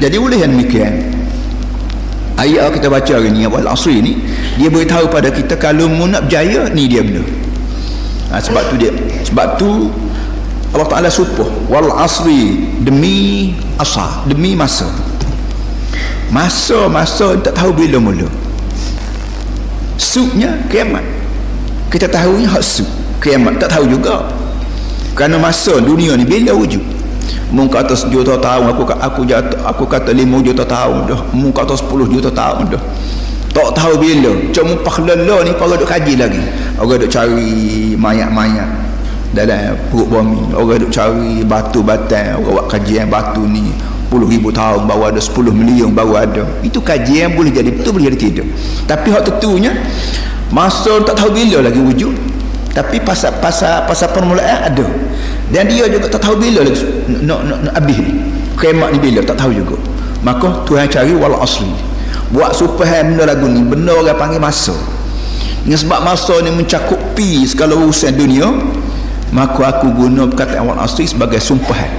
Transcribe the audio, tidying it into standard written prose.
Jadi boleh yang demikian. Ayat kita baca hari ni, wal asri ni, dia beritahu pada kita kalau mu nak berjaya, ni dia benda. Sebab tu Allah Ta'ala sumpah wal asri, demi asar, demi masa tak tahu bila mula. Suknya kiamat, kita tahunya hak suk. Kiamat tak tahu juga, kerana masa dunia ni bila wujud. Mung kata 1 juta tahun, aku kata 5 juta tahun dah, mung kata 10 juta tahun dah, tak tahu bila. Cuma pakhlala ni para duk kaji lagi. Orang duk cari mayat-mayat dalam perut bumi, orang duk cari batu batang, orang buat kajian batu ni 10,000 tahun baru ada, 10 million baru ada. Itu kajian boleh jadi betul, boleh jadi tidak. Tapi hak tentunya masa tak tahu bila lagi wujud, tapi pasal permulaan ada. Dan dia juga tak tahu bila lagi nak habis ni, kiamat ni bila tak tahu juga. Maka Tuhan cari wal asri, buat supaya benda lagu ni benda orang panggil masa. Dengan sebab masa ni mencakupi segala urusan dunia, maka aku guna perkataan wal asri sebagai sumpahan.